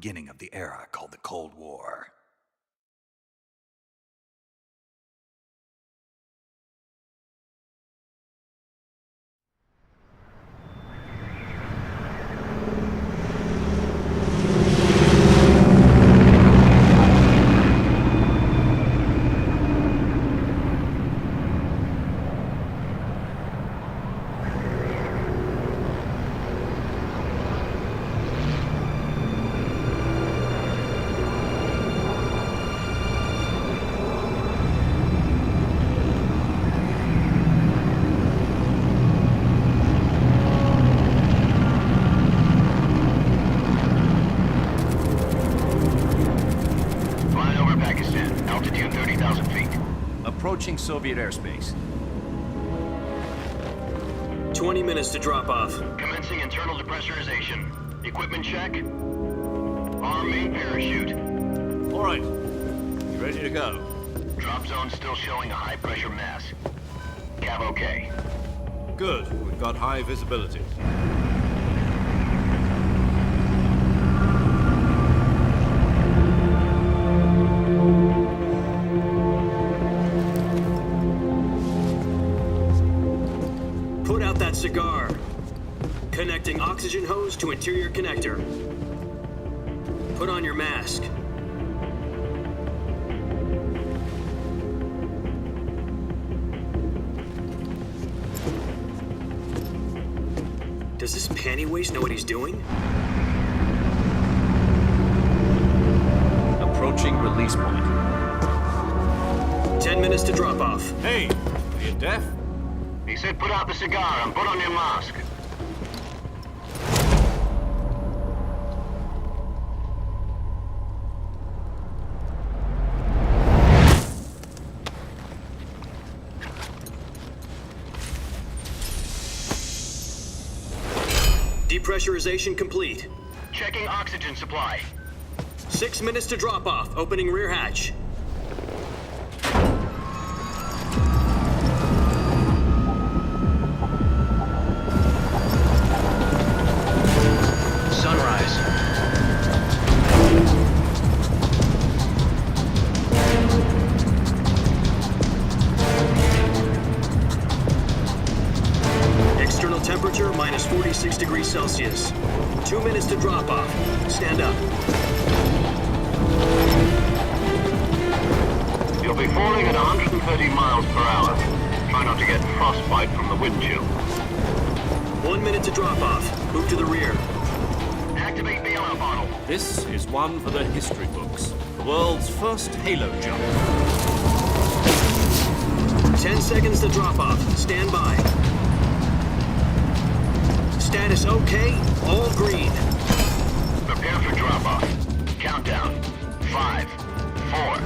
beginning of the era called the Cold War. Approaching Soviet airspace. 20 minutes to drop off. Commencing internal depressurization. Equipment check. Arm main parachute. All right. You ready to go? Drop zone still showing a high pressure mass. Cav okay. Good. We've got high visibility. Put out that cigar. Connecting oxygen hose to interior connector. Put on your mask. Does this panty waste know what he's doing? Approaching release point. 10 minutes to drop off. Hey, are you deaf? He said put out the cigar and put on your mask. Depressurization complete. Checking oxygen supply. 6 minutes to drop off. Opening rear hatch. Sunrise. External temperature minus 46 degrees Celsius. 2 minutes to drop off. Stand up. You'll be falling at 130 miles per hour. Try not to get frostbite from the wind chill. 1 minute to drop off. Move to the rear. Activate bailout bottle. This is one for the history books. The world's first halo jump. 10 seconds to drop off. Stand by. Status okay. All green. Prepare for drop off. Countdown. 5, 4,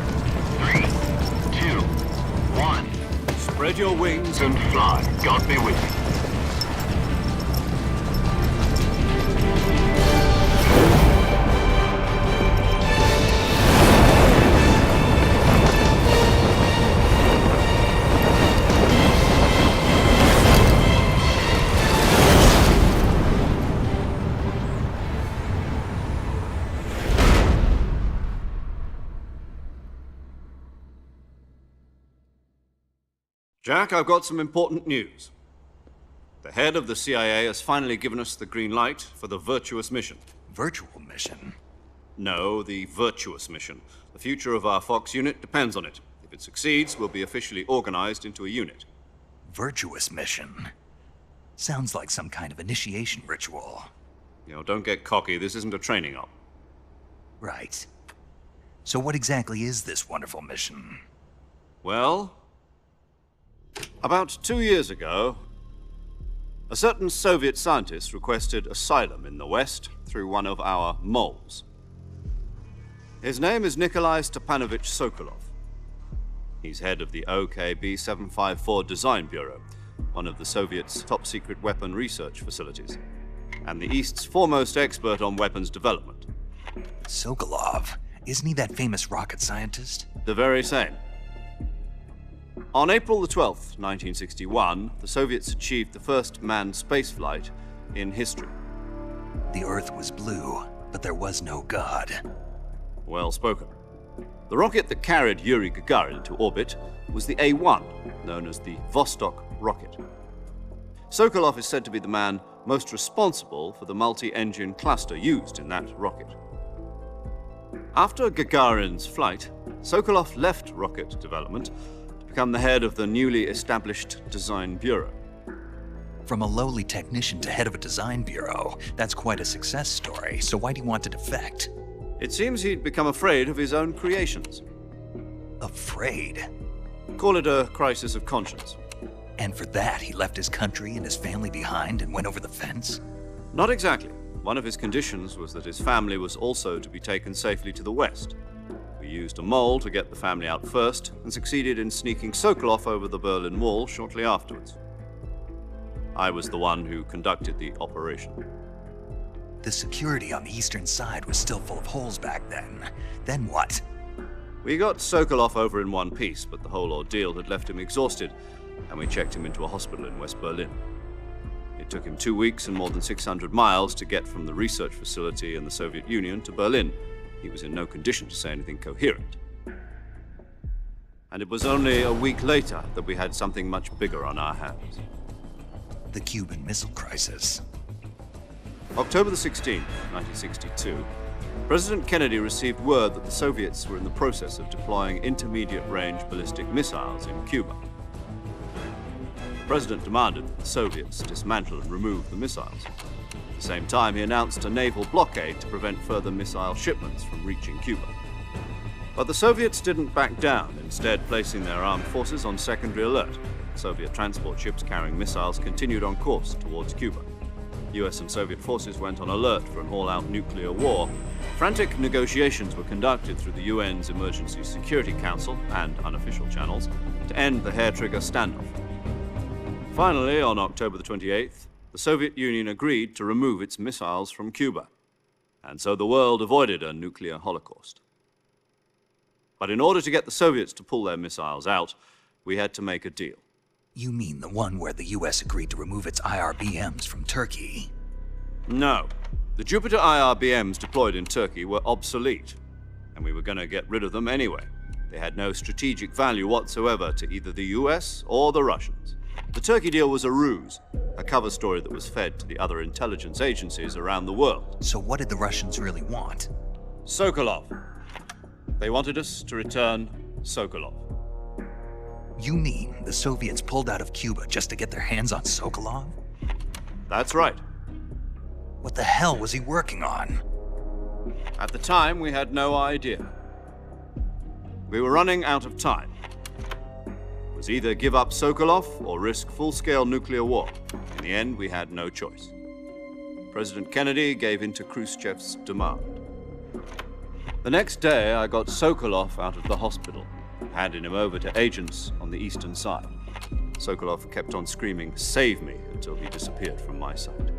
3, 2, 1. Spread your wings And fly. God be with you. Jack, I've got some important news. The head of the CIA has finally given us the green light for the virtuous mission. Virtual mission? No, the virtuous mission. The future of our Fox unit depends on it. If it succeeds, we'll be officially organized into a unit. Virtuous mission? Sounds like some kind of initiation ritual. You know, don't get cocky. This isn't a training op. Right. So what exactly is this wonderful mission? Well, about 2 years ago, a certain Soviet scientist requested asylum in the West through one of our moles. His name is Nikolai Stepanovich Sokolov. He's head of the OKB 754 Design Bureau, one of the Soviets' top-secret weapon research facilities, and the East's foremost expert on weapons development. Sokolov? Isn't he that famous rocket scientist? The very same. On April the 12th, 1961, the Soviets achieved the first manned spaceflight in history. The Earth was blue, but there was no God. Well spoken. The rocket that carried Yuri Gagarin into orbit was the A-1, known as the Vostok rocket. Sokolov is said to be the man most responsible for the multi-engine cluster used in that rocket. After Gagarin's flight, Sokolov left rocket development to become the head of the newly established Design Bureau. From a lowly technician to head of a design bureau, that's quite a success story, so why'd he want to defect? It seems he'd become afraid of his own creations. Afraid? Call it a crisis of conscience. And for that, he left his country and his family behind and went over the fence? Not exactly. One of his conditions was that his family was also to be taken safely to the west. We used a mole to get the family out first and succeeded in sneaking Sokolov over the Berlin Wall shortly afterwards. I was the one who conducted the operation. The security on the eastern side was still full of holes back then. Then what? We got Sokolov over in one piece, but the whole ordeal had left him exhausted, and we checked him into a hospital in West Berlin. It took him 2 weeks and more than 600 miles to get from the research facility in the Soviet Union to Berlin. He was in no condition to say anything coherent. And it was only a week later that we had something much bigger on our hands. The Cuban Missile Crisis. October the 16th, 1962, President Kennedy received word that the Soviets were in the process of deploying intermediate-range ballistic missiles in Cuba. The President demanded that the Soviets dismantle and remove the missiles. At the same time, he announced a naval blockade to prevent further missile shipments from reaching Cuba. But the Soviets didn't back down, instead placing their armed forces on secondary alert. Soviet transport ships carrying missiles continued on course towards Cuba. US and Soviet forces went on alert for an all-out nuclear war. Frantic negotiations were conducted through the UN's Emergency Security Council and unofficial channels to end the hair-trigger standoff. Finally, on October the 28th, the Soviet Union agreed to remove its missiles from Cuba, and so the world avoided a nuclear holocaust. But in order to get the Soviets to pull their missiles out, we had to make a deal. You mean the one where the US agreed to remove its IRBMs from Turkey? No. The Jupiter IRBMs deployed in Turkey were obsolete, and we were going to get rid of them anyway. They had no strategic value whatsoever to either the US or the Russians. The Turkey deal was a ruse, a cover story that was fed to the other intelligence agencies around the world. So what did the Russians really want? Sokolov. They wanted us to return Sokolov. You mean the Soviets pulled out of Cuba just to get their hands on Sokolov? That's right. What the hell was he working on? At the time, we had no idea. We were running out of time. It was either give up Sokolov or risk full-scale nuclear war. In the end, we had no choice. President Kennedy gave in to Khrushchev's demand. The next day, I got Sokolov out of the hospital, handing him over to agents on the eastern side. Sokolov kept on screaming, "Save me," until he disappeared from my sight.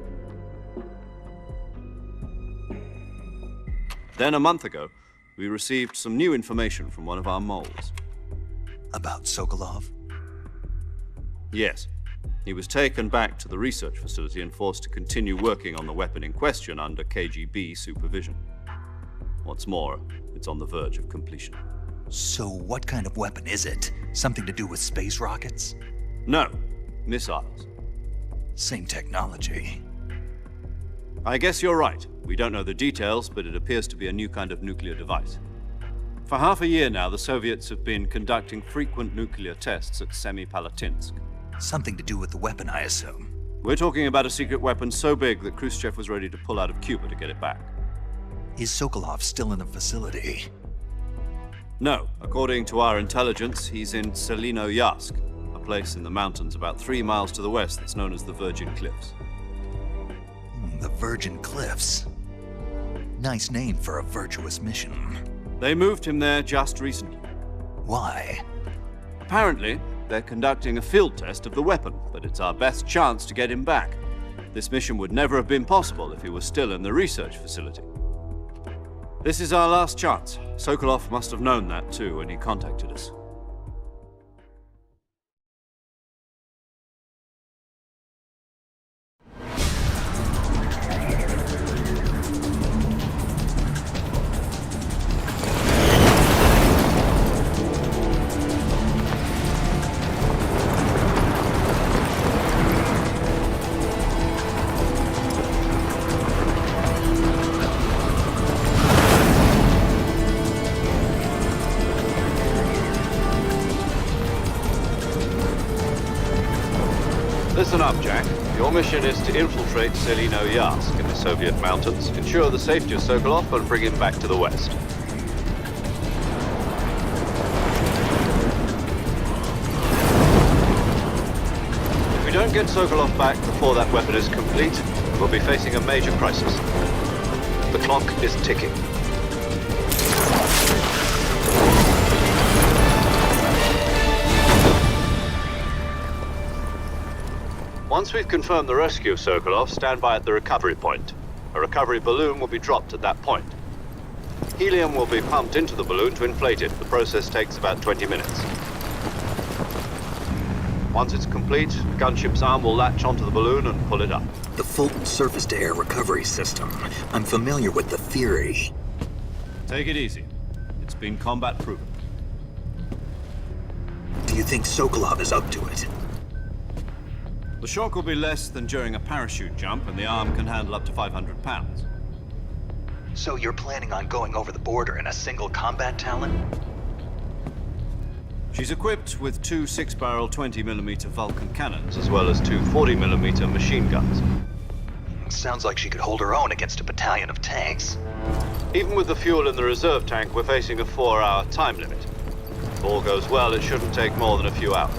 Then a month ago, we received some new information from one of our moles. About Sokolov? Yes. He was taken back to the research facility and forced to continue working on the weapon in question under KGB supervision. What's more, it's on the verge of completion. So what kind of weapon is it? Something to do with space rockets? No, missiles. Same technology. I guess you're right. We don't know the details, but it appears to be a new kind of nuclear device. For half a year now, the Soviets have been conducting frequent nuclear tests at Semipalatinsk. Something to do with the weapon, I assume. We're talking about a secret weapon so big that Khrushchev was ready to pull out of Cuba to get it back. Is Sokolov still in the facility? No. According to our intelligence, he's in Selinoyarsk, a place in the mountains about 3 miles to the west that's known as the Virgin Cliffs. The Virgin Cliffs. Nice name for a virtuous mission. They moved him there just recently. Why? Apparently, they're conducting a field test of the weapon, but it's our best chance to get him back. This mission would never have been possible if he was still in the research facility. This is our last chance. Sokolov must have known that too when he contacted us. up, Jack. Your mission is to infiltrate Selino-Yarsk in the Soviet mountains, ensure the safety of Sokolov, and bring him back to the West. If we don't get Sokolov back before that weapon is complete, we'll be facing a major crisis. The clock is ticking. Once we've confirmed the rescue of Sokolov, stand by at the recovery point. A recovery balloon will be dropped at that point. Helium will be pumped into the balloon to inflate it. The process takes about 20 minutes. Once it's complete, the gunship's arm will latch onto the balloon and pull it up. The Fulton surface-to-air recovery system. I'm familiar with the theory. Take it easy. It's been combat-proven. Do you think Sokolov is up to it? The shock will be less than during a parachute jump, and the arm can handle up to 500 pounds. So you're planning on going over the border in a single combat Talon? She's equipped with two 6-barrel 20mm Vulcan cannons, as well as two 40mm machine guns. Sounds like she could hold her own against a battalion of tanks. Even with the fuel in the reserve tank, we're facing a 4-hour time limit. If all goes well, it shouldn't take more than a few hours.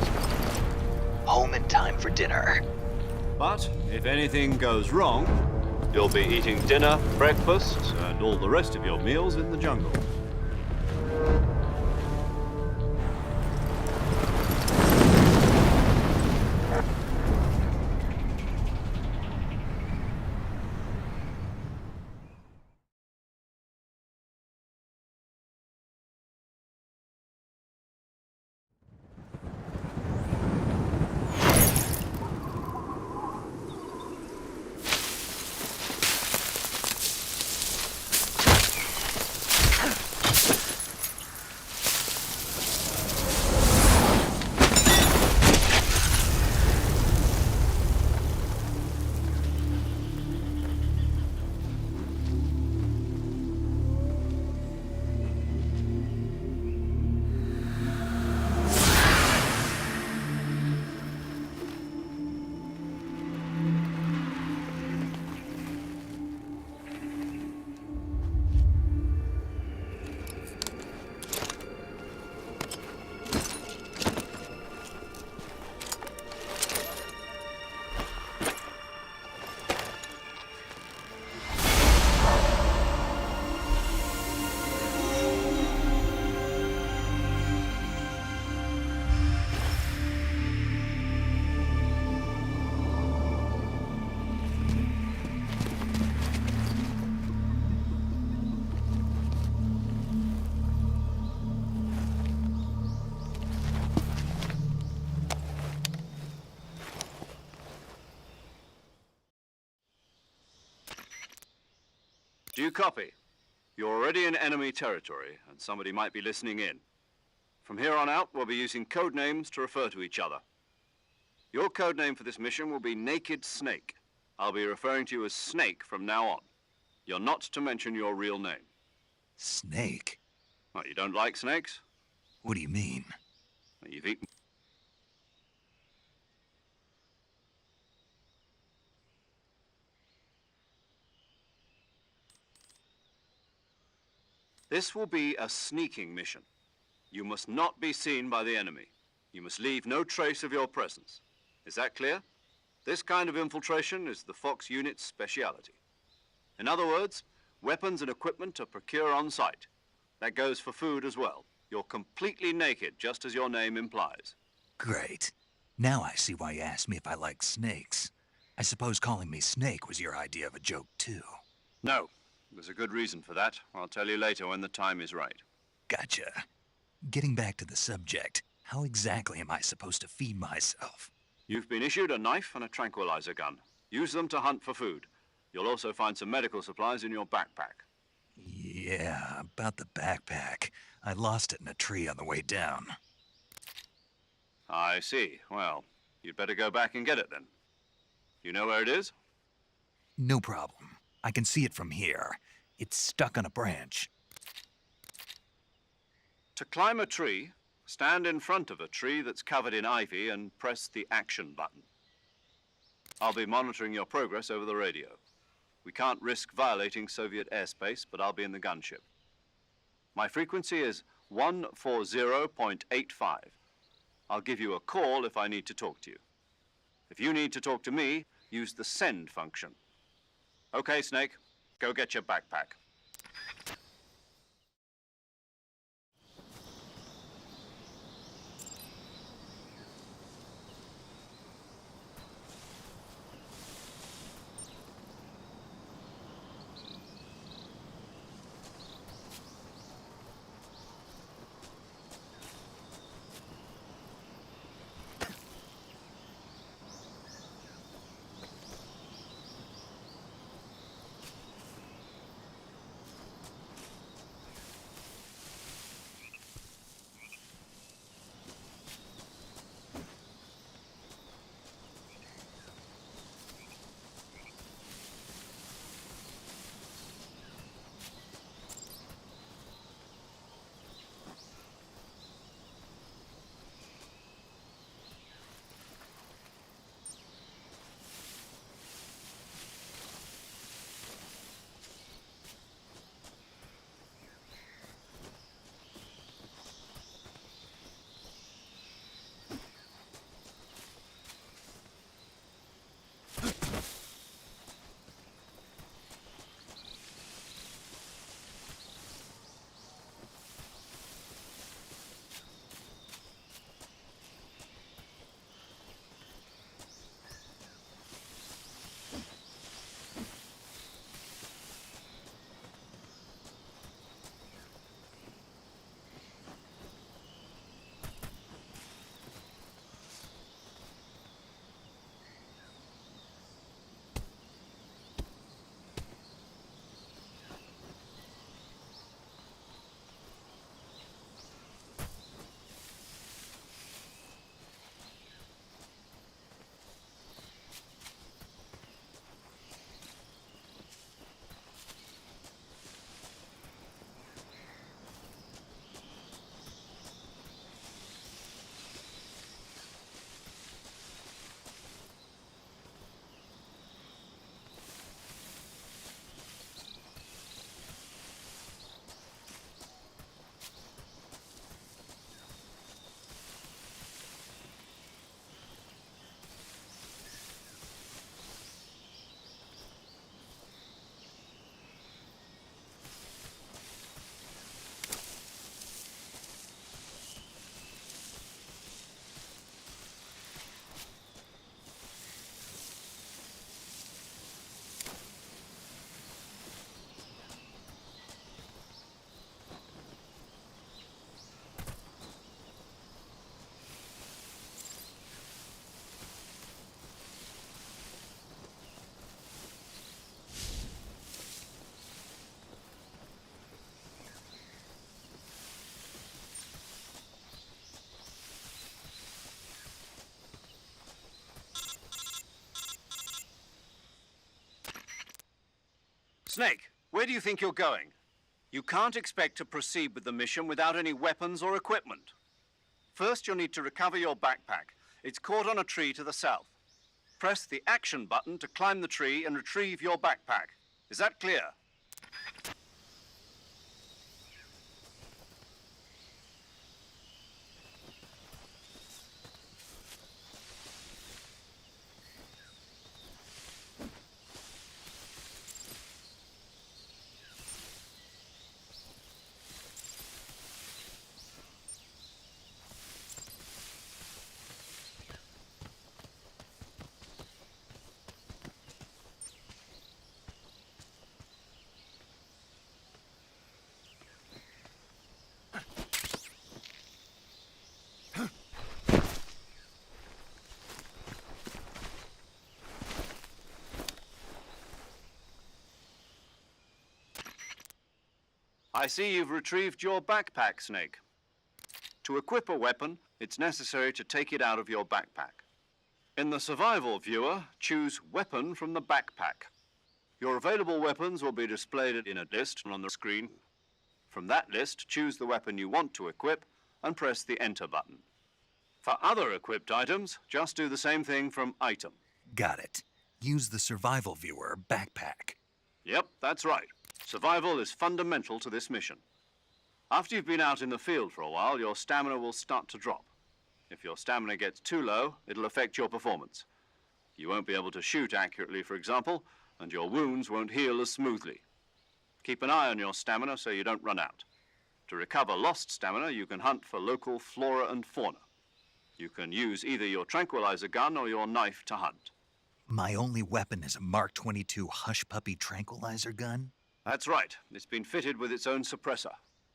Home in time for dinner. But if anything goes wrong, you'll be eating dinner, breakfast, and all the rest of your meals in the jungle. Do you copy? You're already in enemy territory, and somebody might be listening in. From here on out, we'll be using code names to refer to each other. Your code name for this mission will be Naked Snake. I'll be referring to you as Snake from now on. You're not to mention your real name. Snake? What, you don't like snakes? What do you mean? You've eaten... This will be a sneaking mission. You must not be seen by the enemy. You must leave no trace of your presence. Is that clear? This kind of infiltration is the Fox unit's speciality. In other words, weapons and equipment are procured on site. That goes for food as well. You're completely naked, just as your name implies. Great. Now I see why you asked me if I like snakes. I suppose calling me Snake was your idea of a joke, too. No. There's a good reason for that. I'll tell you later when the time is right. Gotcha. Getting back to the subject, how exactly am I supposed to feed myself? You've been issued a knife and a tranquilizer gun. Use them to hunt for food. You'll also find some medical supplies in your backpack. Yeah, about the backpack. I lost it in a tree on the way down. I see. Well, you'd better go back and get it then. You know where it is? No problem. I can see it from here. It's stuck on a branch. To climb a tree, stand in front of a tree that's covered in ivy and press the action button. I'll be monitoring your progress over the radio. We can't risk violating Soviet airspace, but I'll be in the gunship. My frequency is 140.85. I'll give you a call if I need to talk to you. If you need to talk to me, use the send function. Okay, Snake, go get your backpack. Snake, where do you think you're going? You can't expect to proceed with the mission without any weapons or equipment. First, you'll need to recover your backpack. It's caught on a tree to the south. Press the action button to climb the tree and retrieve your backpack. Is that clear? I see you've retrieved your backpack, Snake. To equip a weapon, it's necessary to take it out of your backpack. In the survival viewer, choose Weapon from the backpack. Your available weapons will be displayed in a list on the screen. From that list, choose the weapon you want to equip and press the Enter button. For other equipped items, just do the same thing from Item. Got it. Use the survival viewer backpack. Yep, that's right. Survival is fundamental to this mission. After you've been out in the field for a while, your stamina will start to drop. If your stamina gets too low, it'll affect your performance. You won't be able to shoot accurately, for example, and your wounds won't heal as smoothly. Keep an eye on your stamina so you don't run out. To recover lost stamina, you can hunt for local flora and fauna. You can use either your tranquilizer gun or your knife to hunt. My only weapon is a Mark 22 Hush Puppy tranquilizer gun? That's right. It's been fitted with its own suppressor.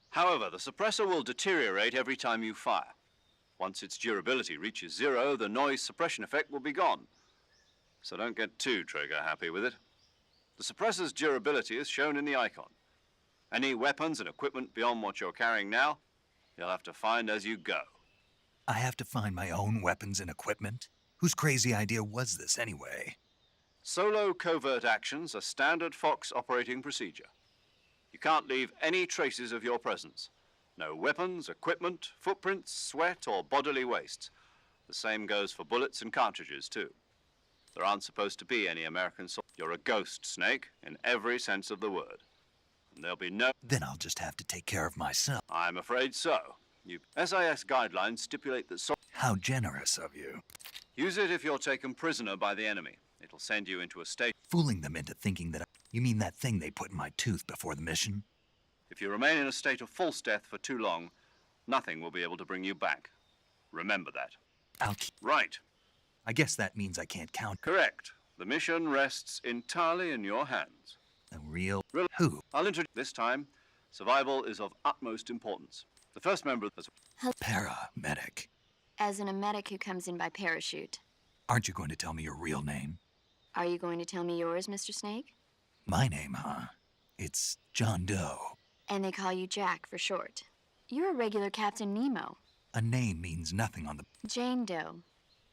However, the suppressor will deteriorate every time you fire. Once its durability reaches 0, the noise suppression effect will be gone. So don't get too trigger happy with it. The suppressor's durability is shown in the icon. Any weapons and equipment beyond what you're carrying now, you'll have to find as you go. I have to find my own weapons and equipment? Whose crazy idea was this anyway? Solo covert actions are standard Fox operating procedure. You can't leave any traces of your presence. No weapons, equipment, footprints, sweat, or bodily waste. The same goes for bullets and cartridges, too. There aren't supposed to be any American soldiers. You're a ghost, Snake, in every sense of the word. And there'll be no... Then I'll just have to take care of myself. I'm afraid so. SIS guidelines stipulate that... How generous of you. Use it if you're taken prisoner by the enemy. It'll send you into a state... Fooling them into thinking that You mean that thing they put in my tooth before the mission? If you remain in a state of false death for too long, nothing will be able to bring you back. Remember that. I'll keep... Right. I guess that means I can't count... Correct. The mission rests entirely in your hands. A real... Who? I'll introduce... This time, survival is of utmost importance. The first member of the... Paramedic. As in a medic who comes in by parachute. Aren't you going to tell me your real name? Are you going to tell me yours, Mr. Snake? My name, huh? It's John Doe. And they call you Jack for short. You're a regular Captain Nemo. A name means nothing on the... Jane Doe.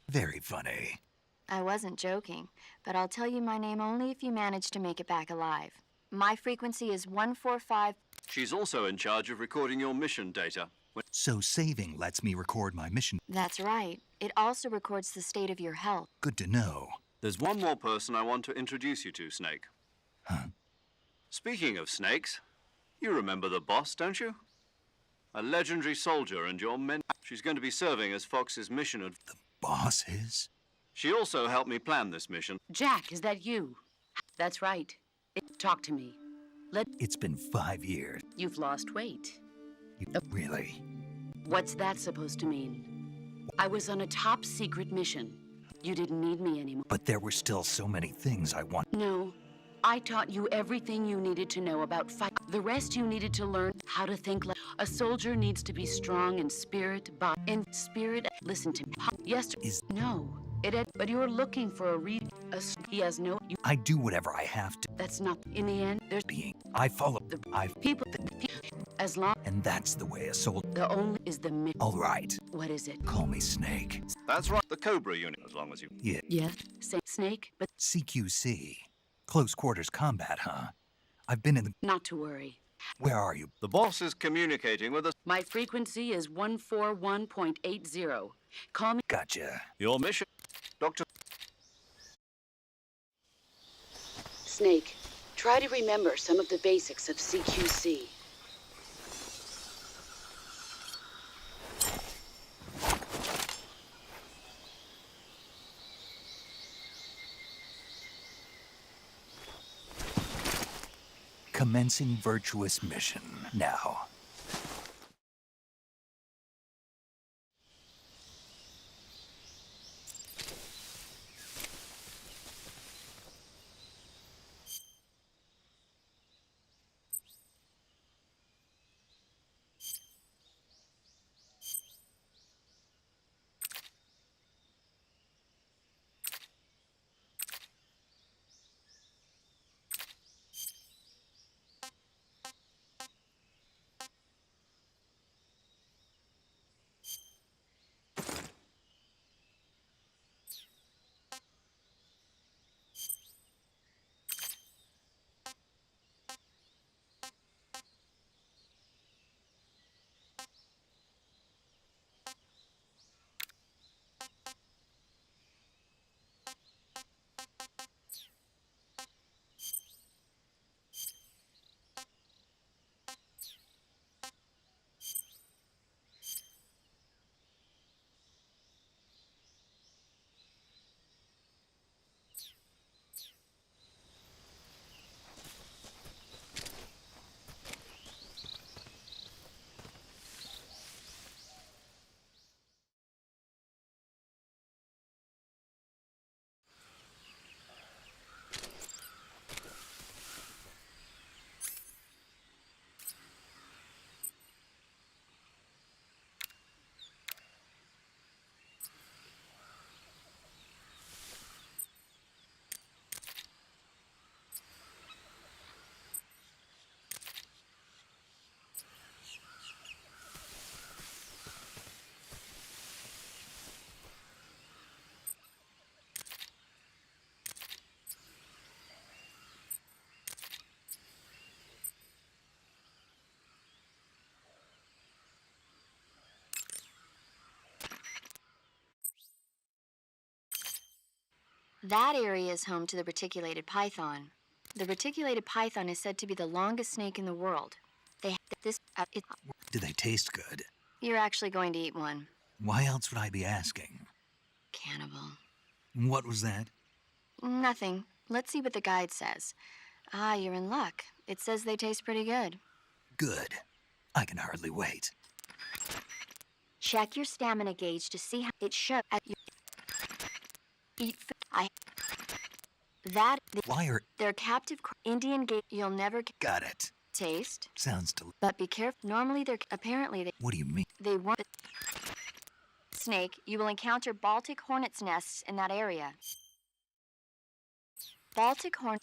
Very funny. I wasn't joking, but I'll tell you my name only if you manage to make it back alive. My frequency is 145... She's also in charge of recording your mission data. So saving lets me record my mission. That's right. It also records the state of your health. Good to know. There's one more person I want to introduce you to, Snake. Huh? Speaking of snakes, you remember the boss, don't you? A legendary soldier and your men... She's going to be serving as Fox's mission... The boss is? She also helped me plan this mission. Jack, is that you? That's right. Talk to me. It's been 5 years. You've lost weight. Really? What's that supposed to mean? I was on a top secret mission. You didn't need me anymore. But there were still so many things I want. No. I taught you everything you needed to know about fight. The rest you needed to learn how to think like a soldier needs to be strong in spirit, body, in spirit. Listen to me. Yes. No. But you're looking for a he has no... I do whatever I have to. That's not... In the end, there's... I follow... People... As long... And that's the way a soldier... The only is the... All right. What is it? Call me Snake. That's right. The Cobra unit, as long as you... Yeah. Yes. Snake, but... CQC. Close quarters combat, huh? I've been in the... Not to worry. Where are you? The boss is communicating with us. My frequency is 141.80. Call me... Gotcha. Your mission... Dr. Snake, try to remember some of the basics of CQC. Commencing virtuous mission now. That area is home to the reticulated python. The reticulated python is said to be the longest snake in the world. Do they taste good? You're actually going to eat one. Why else would I be asking? Cannibal. What was that? Nothing. Let's see what the guide says. Ah, you're in luck. It says they taste pretty good. Good. I can hardly wait. Check your stamina gauge to see how it shows. Eat food. Why are... They're captive Indian gate. You'll never Got it. taste. Sounds delicious. But be careful. Normally apparently What do you mean? they weren't. Snake, you will encounter Baltic hornets' nests in that area. Baltic horn.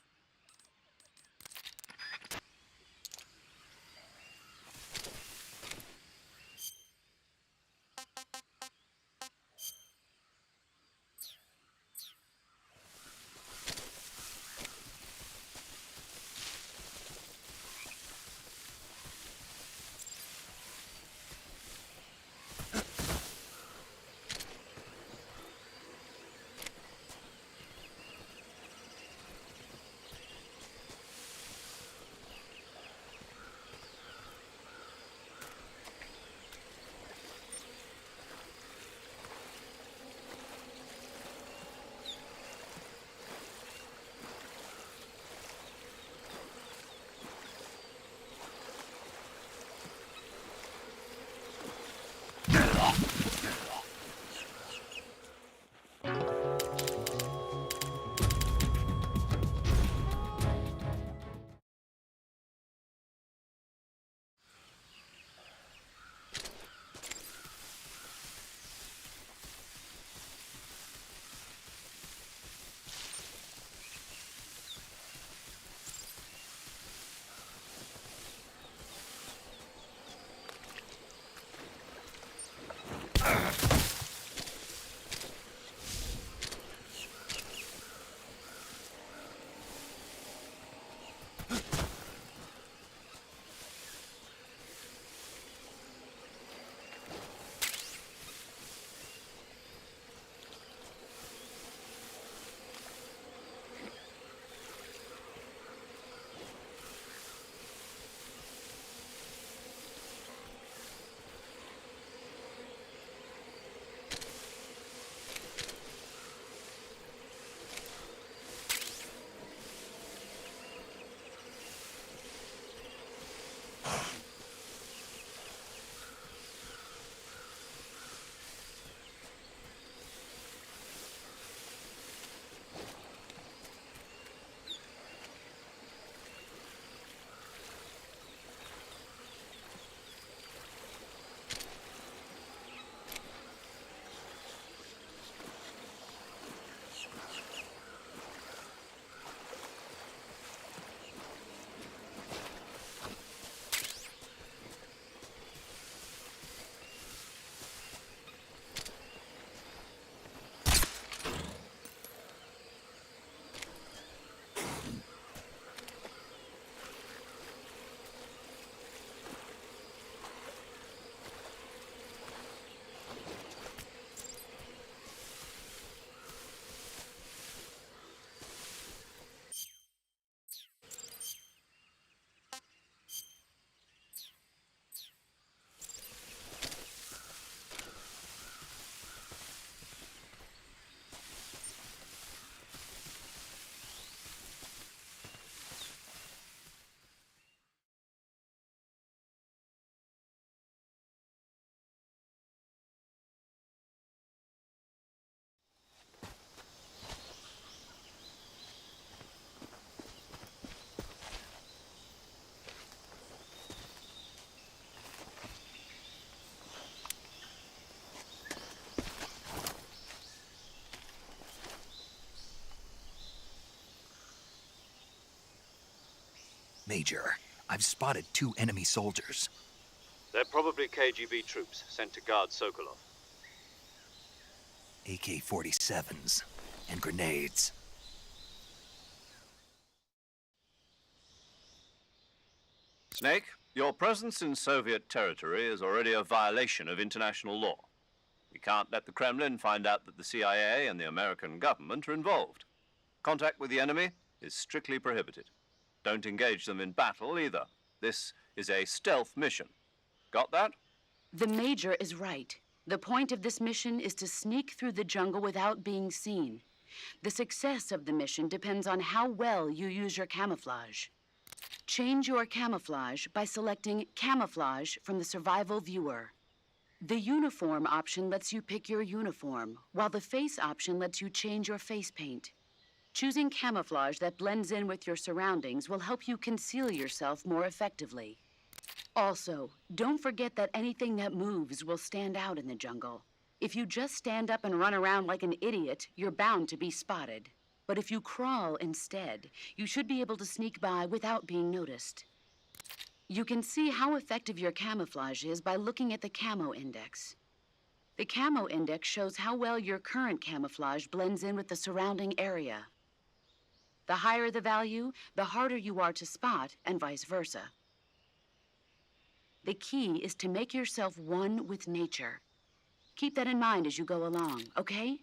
Major, I've spotted 2 enemy soldiers. They're probably KGB troops sent to guard Sokolov. AK-47s and grenades. Snake, your presence in Soviet territory is already a violation of international law. We can't let the Kremlin find out that the CIA and the American government are involved. Contact with the enemy is strictly prohibited. Don't engage them in battle either. This is a stealth mission. Got that? The Major is right. The point of this mission is to sneak through the jungle without being seen. The success of the mission depends on how well you use your camouflage. Change your camouflage by selecting Camouflage from the Survival Viewer. The Uniform option lets you pick your uniform, while the Face option lets you change your face paint. Choosing camouflage that blends in with your surroundings will help you conceal yourself more effectively. Also, don't forget that anything that moves will stand out in the jungle. If you just stand up and run around like an idiot, you're bound to be spotted. But if you crawl instead, you should be able to sneak by without being noticed. You can see how effective your camouflage is by looking at the Camo Index. The Camo Index shows how well your current camouflage blends in with the surrounding area. The higher the value, the harder you are to spot, and vice versa. The key is to make yourself one with nature. Keep that in mind as you go along, okay?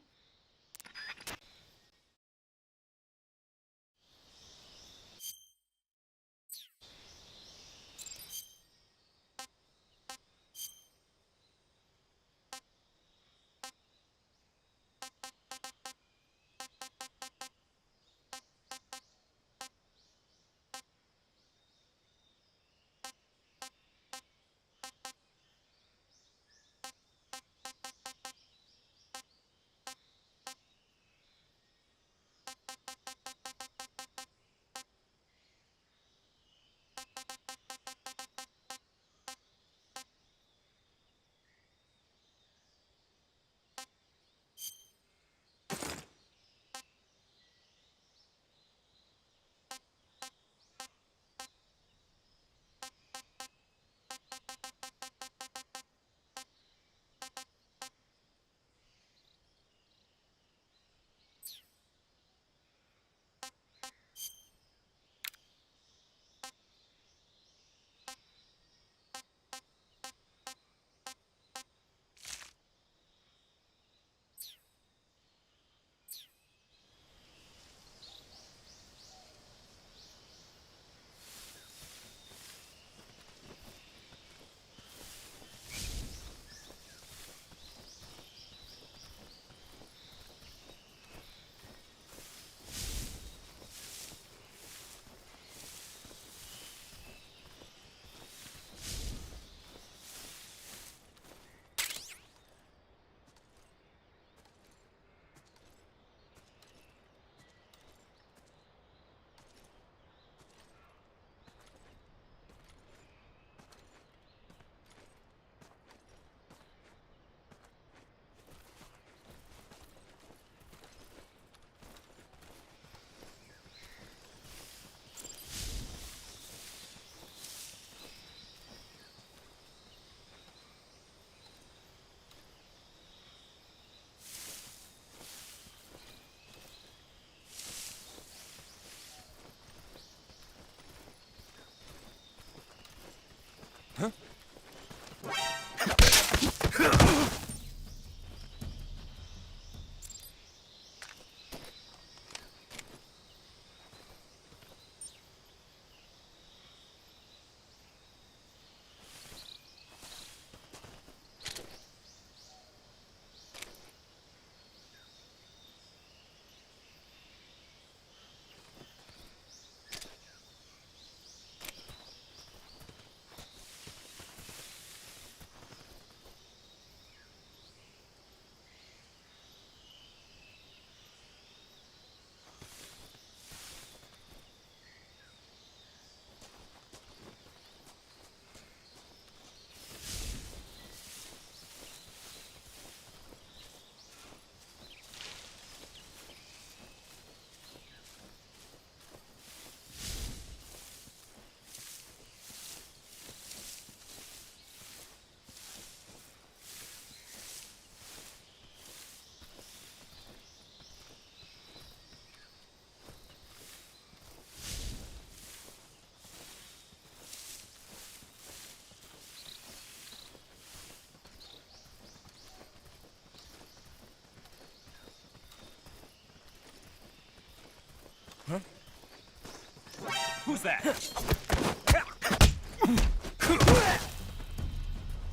Who's that?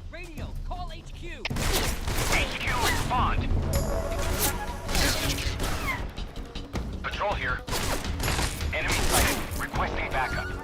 Radio, call HQ. HQ, respond. Patrol here. Enemy sighted. Requesting backup.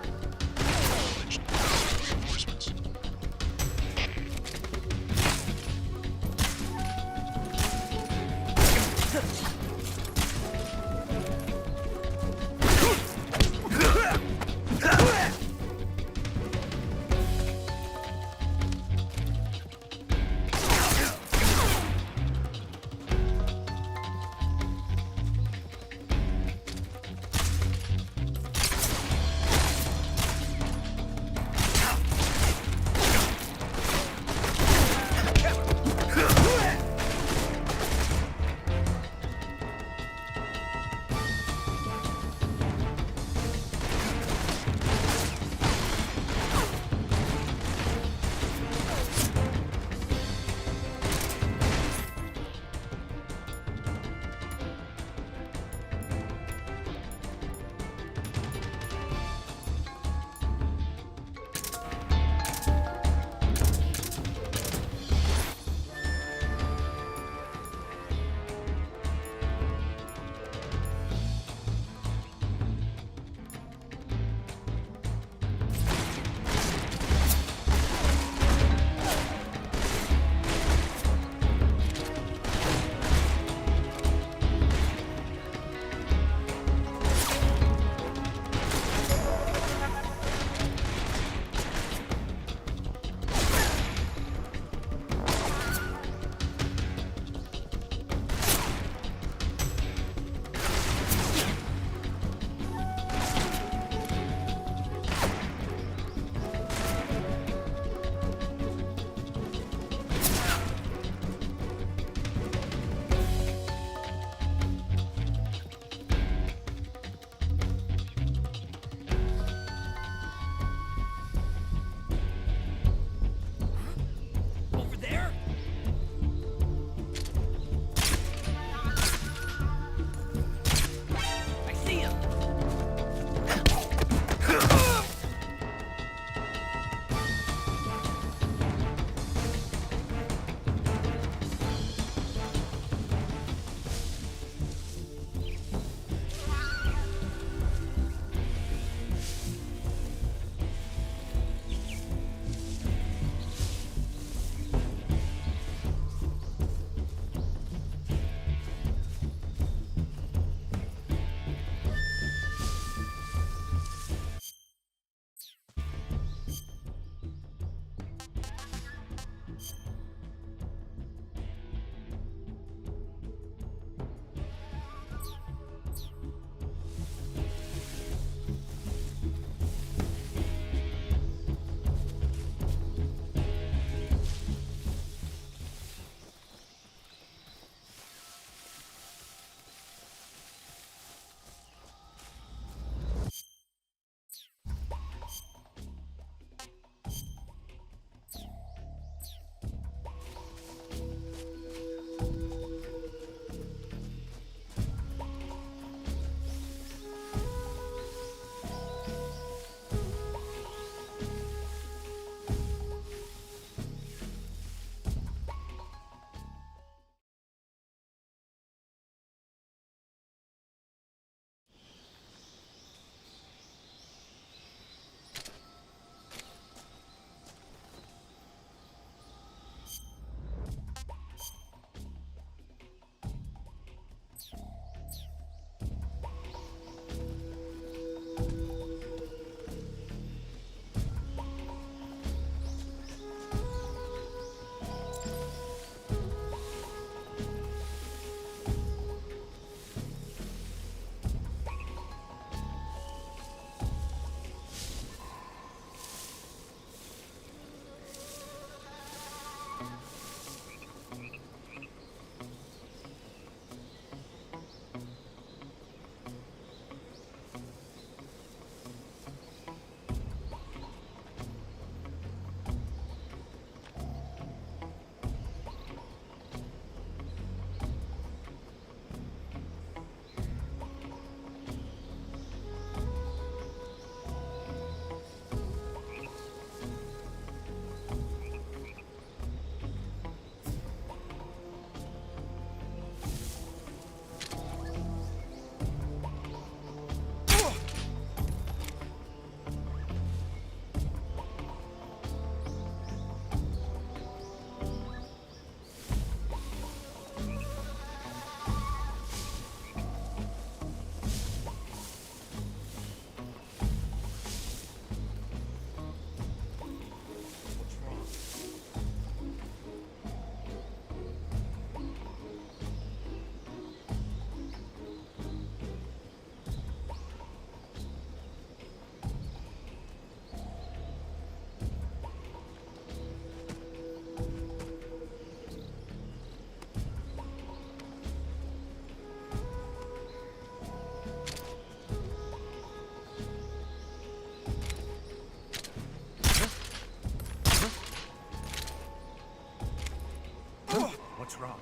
What's wrong?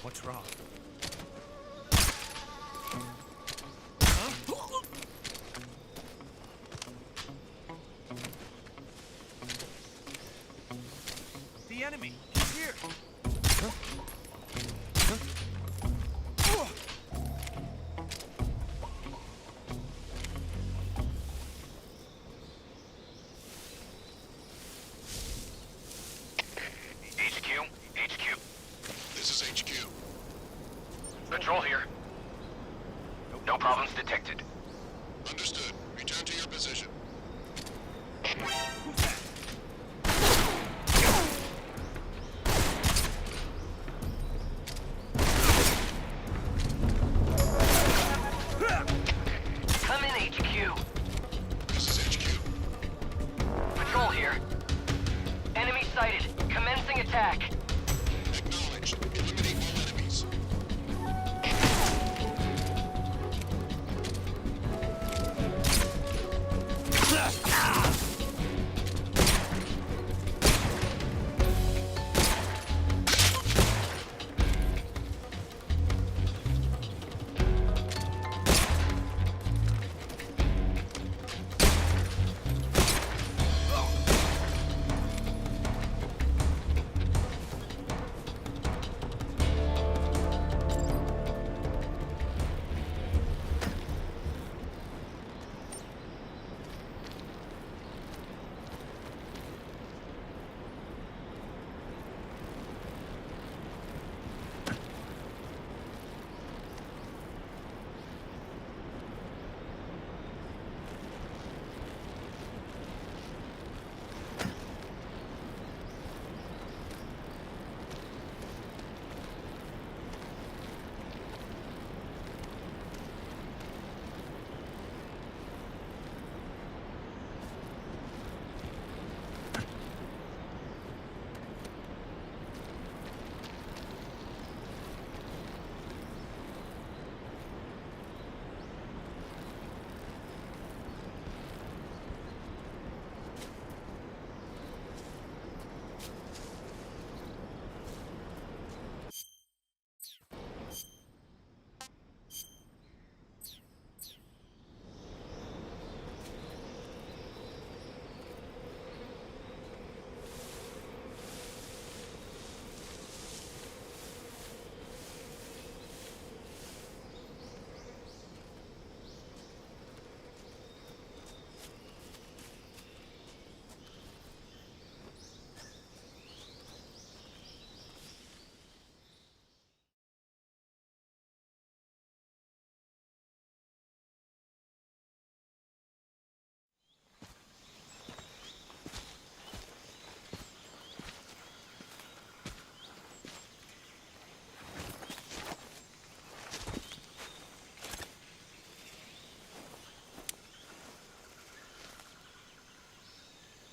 What's wrong? The enemy! He's here! HQ? HQ. This is HQ. Patrol here. No problems detected. Understood. Return to your position. Who's that? Come in, HQ. This is HQ. Patrol here. Enemy sighted. Commencing attack. Acknowledged. Eliminate all enemies.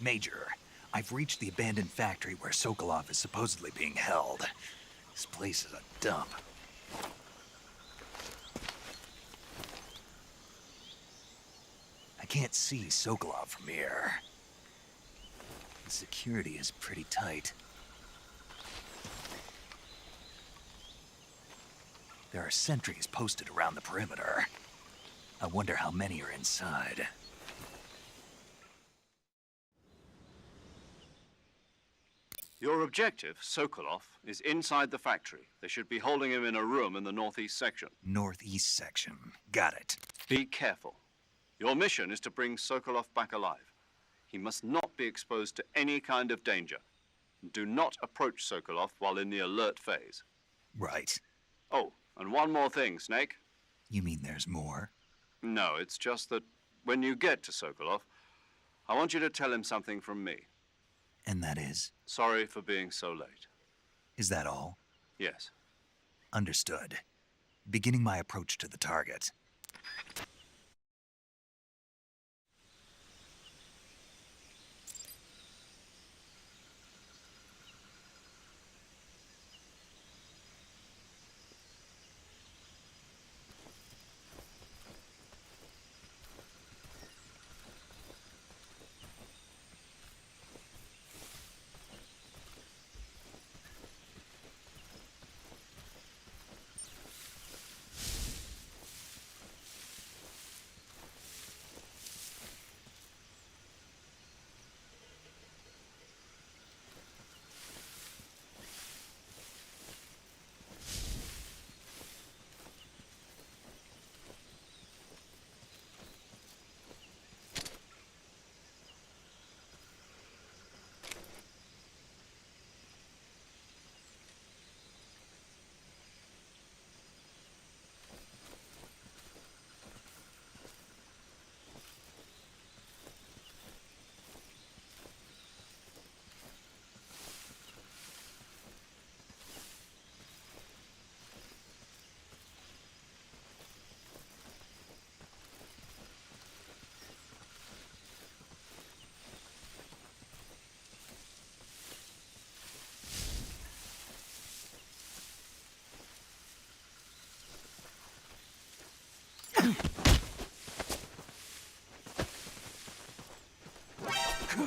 Major, I've reached the abandoned factory where Sokolov is supposedly being held. This place is a dump. I can't see Sokolov from here. The security is pretty tight. There are sentries posted around the perimeter. I wonder how many are inside. Your objective, Sokolov, is inside the factory. They should be holding him in a room in the northeast section. Northeast section. Got it. Be careful. Your mission is to bring Sokolov back alive. He must not be exposed to any kind of danger. Do not approach Sokolov while in the alert phase. Right. Oh, and one more thing, Snake. You mean there's more? No, it's just that when you get to Sokolov, I want you to tell him something from me. And that is? Sorry for being so late. Is that all? Yes. Understood. Beginning my approach to the target.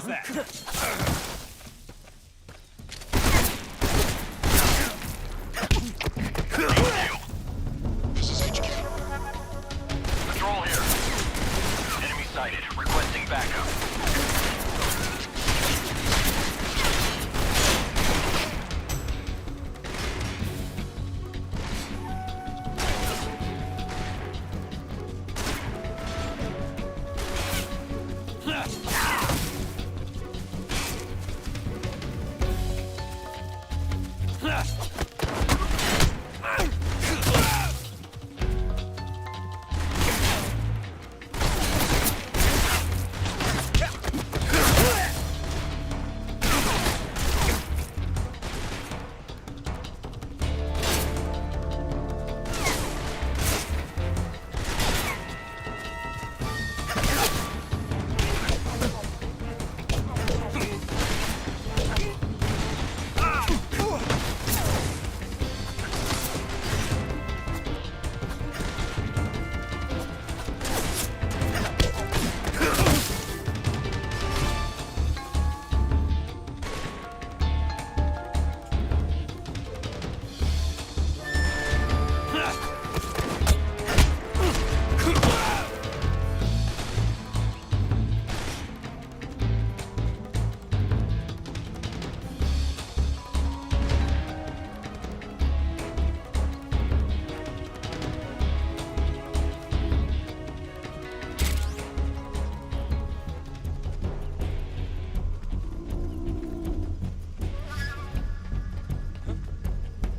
Who's that? This is HQ. Patrol here. Enemy sighted. Requesting backup.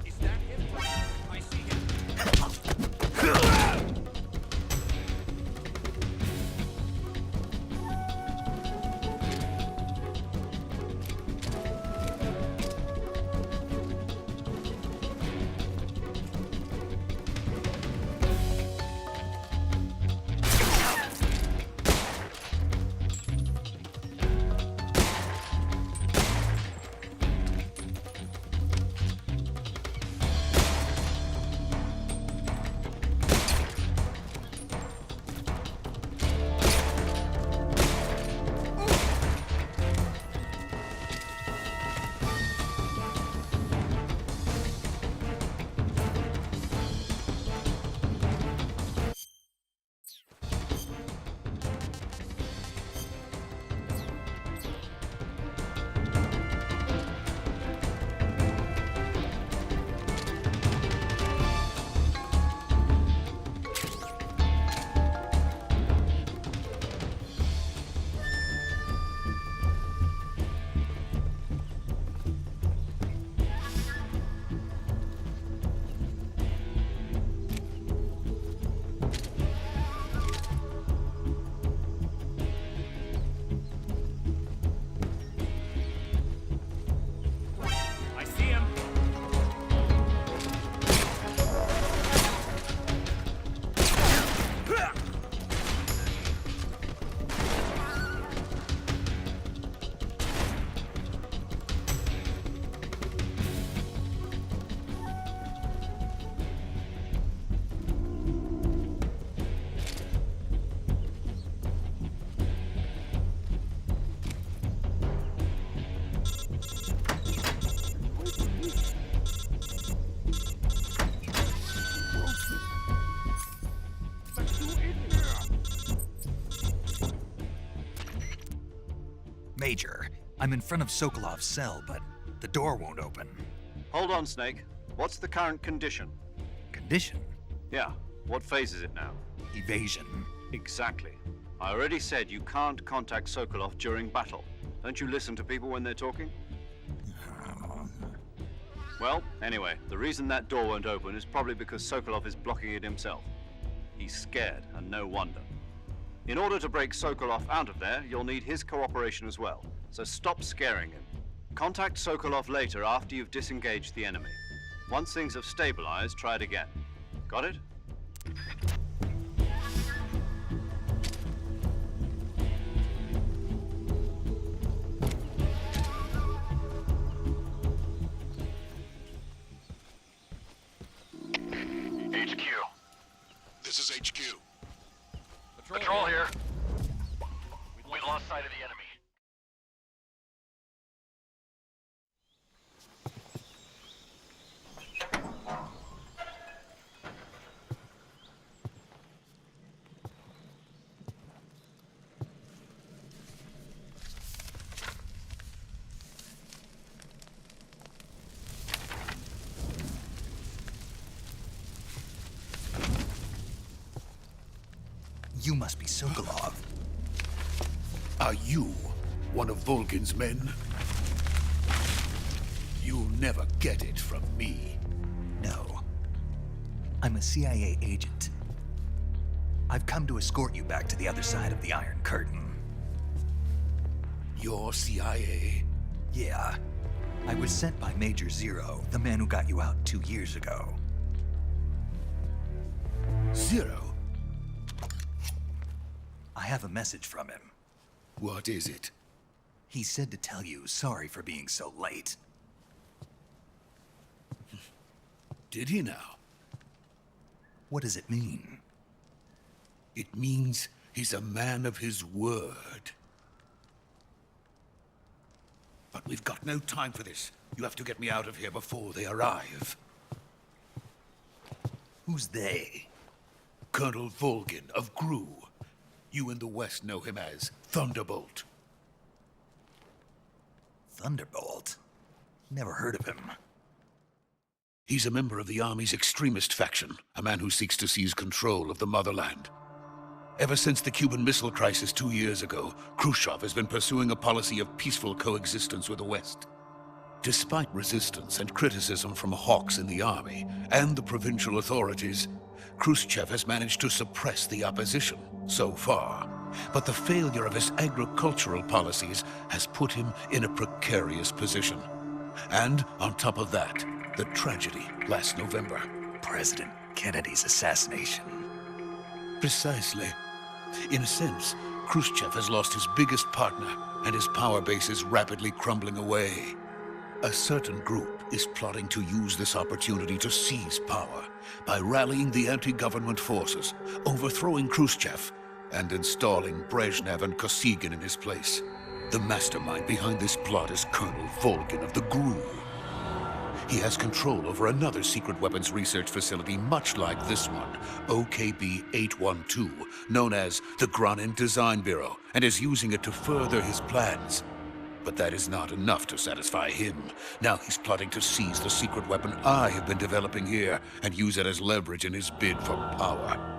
Is that him? I see him. I see him. Major, I'm in front of Sokolov's cell, but the door won't open. Hold on, Snake. What's the current condition? Condition? Yeah, what phase is it now? Evasion. Exactly. I already said you can't contact Sokolov during battle. Don't you listen to people when they're talking? Well, anyway, the reason that door won't open is probably because Sokolov is blocking it himself. He's scared, and no wonder. In order to break Sokolov out of there, you'll need his cooperation as well. So stop scaring him. Contact Sokolov later after you've disengaged the enemy. Once things have stabilized, try it again. Got it? HQ. This is HQ. Patrol here. We lost sight of the enemy. You must be Sokolov. Are you one of Volgin's men? You'll never get it from me. No. I'm a CIA agent. I've come to escort you back to the other side of the Iron Curtain. You're CIA? Yeah. I was sent by Major Zero, the man who got you out 2 years ago. Zero? I have a message from him. What is it? He said to tell you sorry for being so late. Did he now? What does it mean? It means he's a man of his word. But we've got no time for this. You have to get me out of here before they arrive. Who's they? Colonel Volgin of GRU. You in the West know him as Thunderbolt. Thunderbolt? Never heard of him. He's a member of the Army's extremist faction, a man who seeks to seize control of the motherland. Ever since the Cuban Missile Crisis 2 years ago, Khrushchev has been pursuing a policy of peaceful coexistence with the West. Despite resistance and criticism from hawks in the army and the provincial authorities, Khrushchev has managed to suppress the opposition so far. But the failure of his agricultural policies has put him in a precarious position. And on top of that, the tragedy last November. President Kennedy's assassination. Precisely. In a sense, Khrushchev has lost his biggest partner, and his power base is rapidly crumbling away. A certain group is plotting to use this opportunity to seize power by rallying the anti-government forces, overthrowing Khrushchev, and installing Brezhnev and Kosygin in his place. The mastermind behind this plot is Colonel Volgin of the GRU. He has control over another secret weapons research facility much like this one, OKB-812, known as the Granin Design Bureau, and is using it to further his plans. But that is not enough to satisfy him. Now he's plotting to seize the secret weapon I have been developing here and use it as leverage in his bid for power.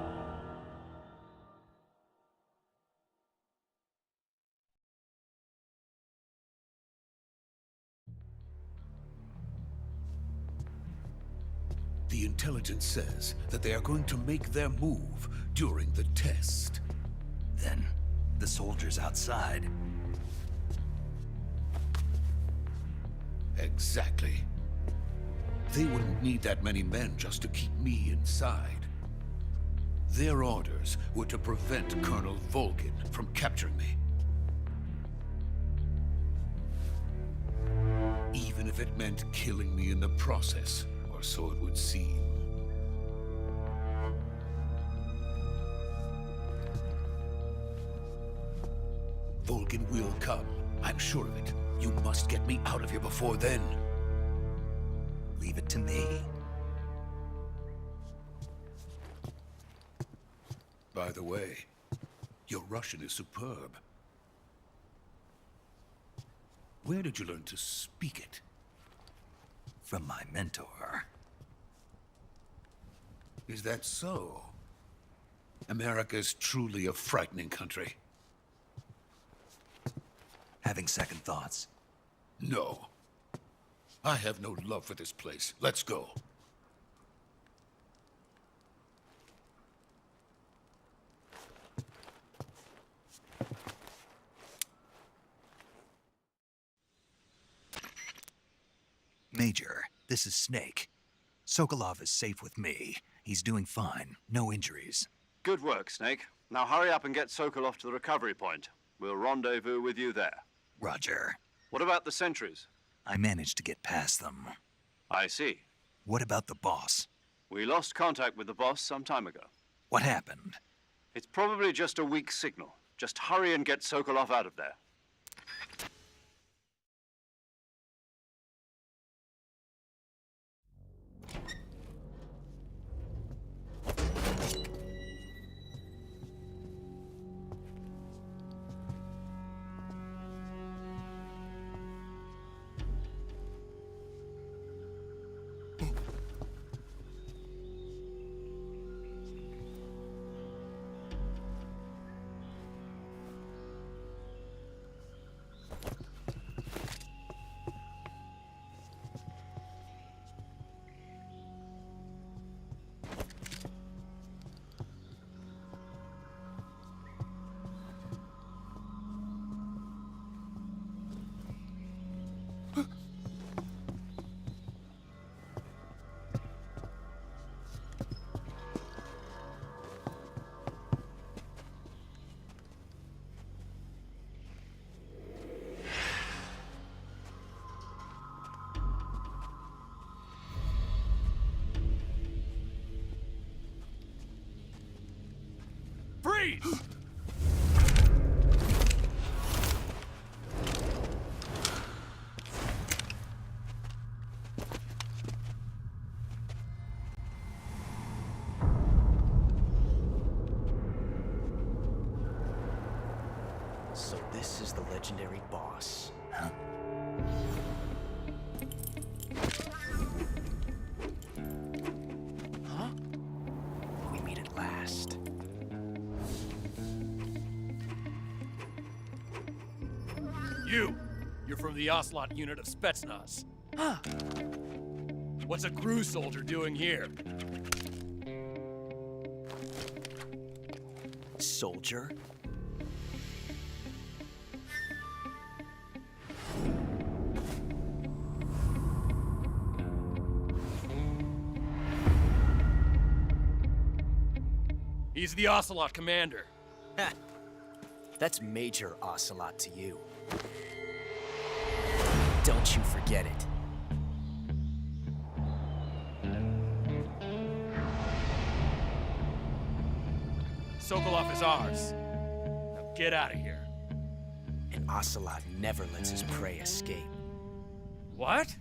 The intelligence says that they are going to make their move during the test. Then, the soldiers outside. Exactly. They wouldn't need that many men just to keep me inside. Their orders were to prevent Colonel Volgin from capturing me. Even if it meant killing me in the process, or so it would seem. Volgin will come. I'm sure of it. You must get me out of here before then. Leave it to me. By the way, your Russian is superb. Where did you learn to speak it? From my mentor. Is that so? America's truly a frightening country. Having second thoughts? No. I have no love for this place. Let's go. Major, this is Snake. Sokolov is safe with me. He's doing fine. No injuries. Good work, Snake. Now hurry up and get Sokolov to the recovery point. We'll rendezvous with you there. Roger. What about the sentries? I managed to get past them. I see. What about the boss? We lost contact with the boss some time ago. What happened? It's probably just a weak signal. Just hurry and get Sokolov out of there. please. So this is the legendary boss. Huh? Huh? We meet at last. You're from the Ocelot unit of Spetsnaz. Huh. What's a crew soldier doing here? Soldier? He's the Ocelot commander. Ha! That's Major Ocelot to you. Don't you forget it. Sokolov is ours. Now get out of here. And Ocelot never lets his prey escape. What?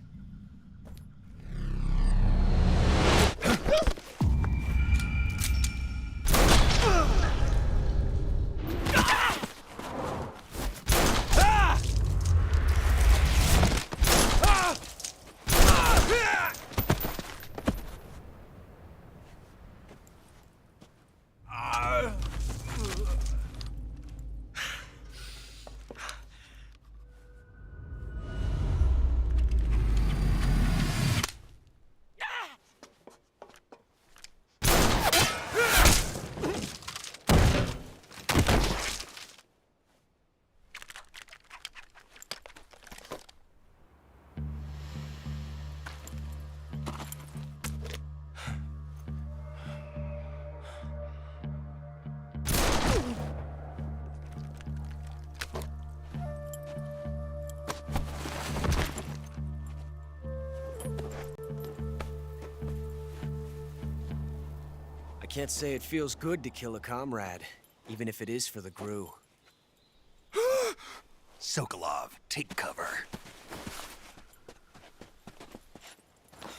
I can't say it feels good to kill a comrade, even if it is for the GRU. Sokolov, take cover.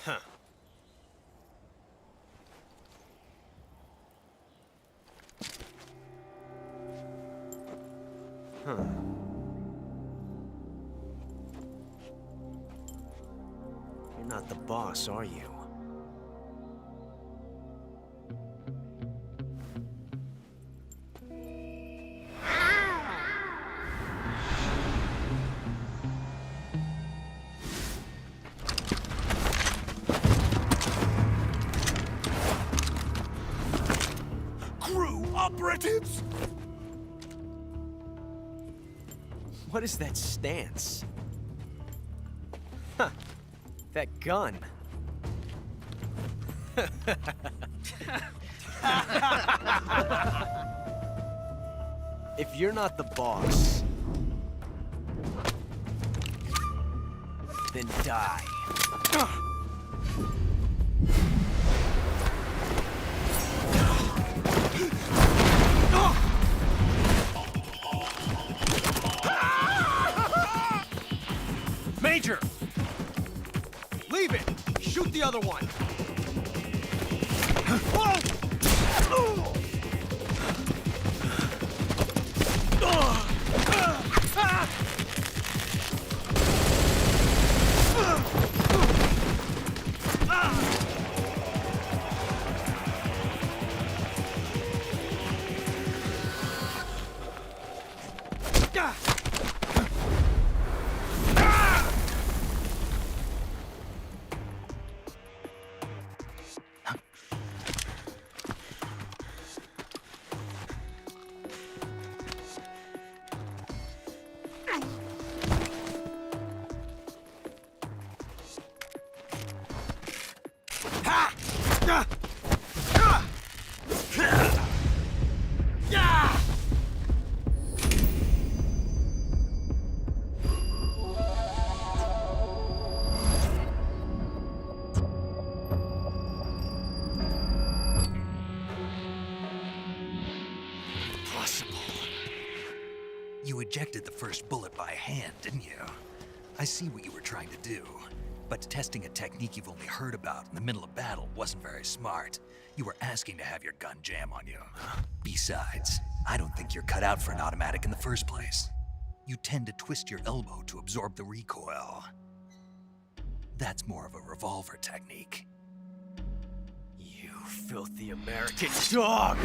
Huh. Huh. You're not the boss, are you? Operatives? What is that stance? Huh. That gun. If you're not the boss, then die. Major! Leave it! Shoot the other one! the first bullet by hand, didn't you? I see what you were trying to do. But testing a technique you've only heard about in the middle of battle wasn't very smart. You were asking to have your gun jam on you. Besides, I don't think you're cut out for an automatic in the first place. You tend to twist your elbow to absorb the recoil. That's more of a revolver technique. You filthy American dog!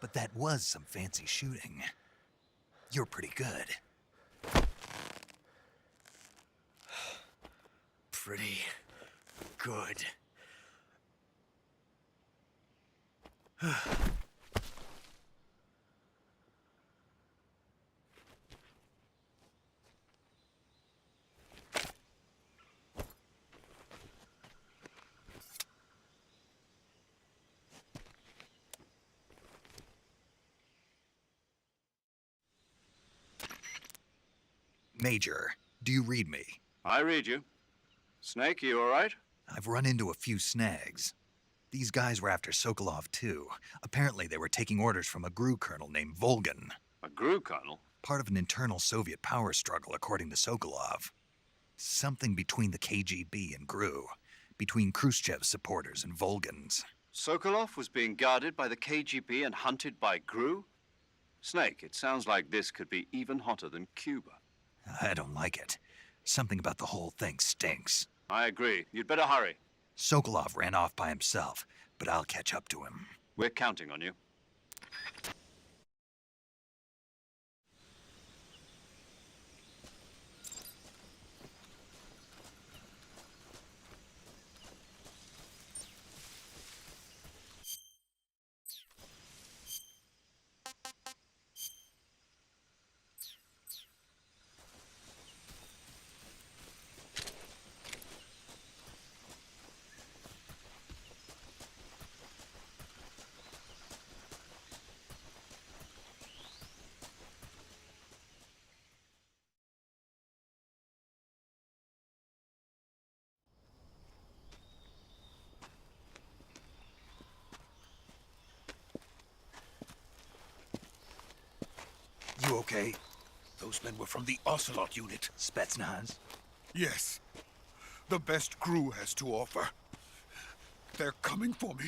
But that was some fancy shooting. You're pretty good. Pretty good. Major, do you read me? I read you. Snake, you all right? I've run into a few snags. These guys were after Sokolov, too. Apparently, they were taking orders from a GRU colonel named Volgan. A GRU colonel? Part of an internal Soviet power struggle, according to Sokolov. Something between the KGB and GRU. Between Khrushchev's supporters and Volgan's. Sokolov was being guarded by the KGB and hunted by GRU? Snake, it sounds like this could be even hotter than Cuba. I don't like it. Something about the whole thing stinks. I agree. You'd better hurry. Sokolov ran off by himself, but I'll catch up to him. We're counting on you. You okay? Those men were from the Ocelot unit. Spetsnaz? Yes. The best GRU has to offer. They're coming for me.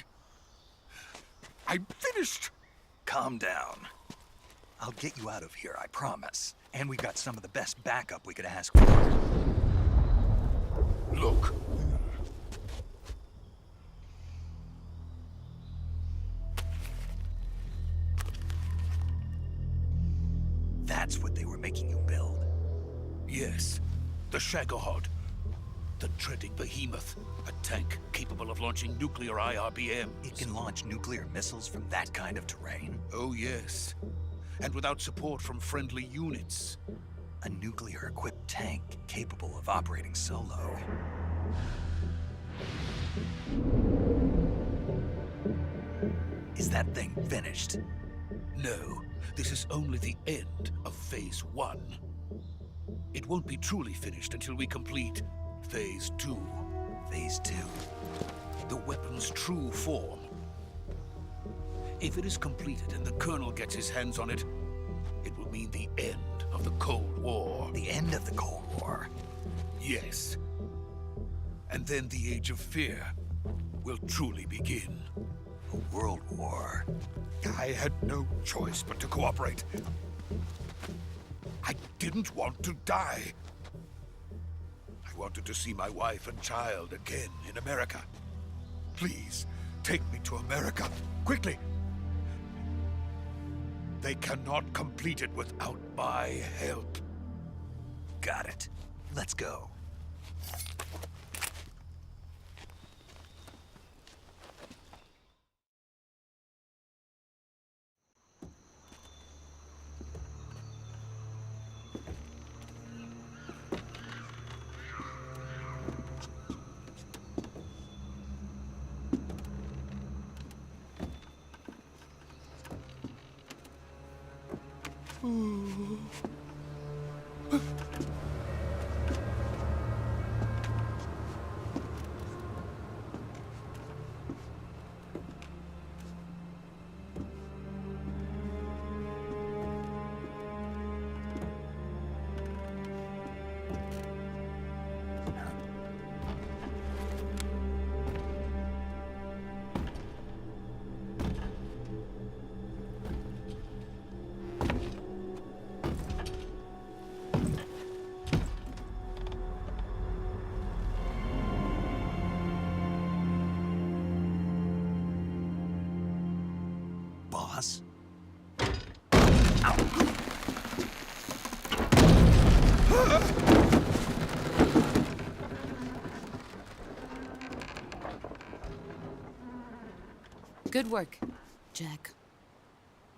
I'm finished. Calm down. I'll get you out of here, I promise. And we've got some of the best backup we could ask for. Look. That's what they were making you build? Yes. The Shagohod. The dreading behemoth. A tank capable of launching nuclear IRBMs. It can launch nuclear missiles from that kind of terrain? Oh, yes. And without support from friendly units. A nuclear-equipped tank capable of operating solo. Is that thing finished? No. This is only the end of Phase 1. It won't be truly finished until we complete Phase 2. Phase 2? The weapon's true form. If it is completed and the Colonel gets his hands on it, it will mean the end of the Cold War. The end of the Cold War? Yes. And then the Age of Fear will truly begin. A world war? I had no choice but to cooperate. I didn't want to die. I wanted to see my wife and child again in America. Please, take me to America, quickly. They cannot complete it without my help. Got it. Let's go. boss? Good work, Jack.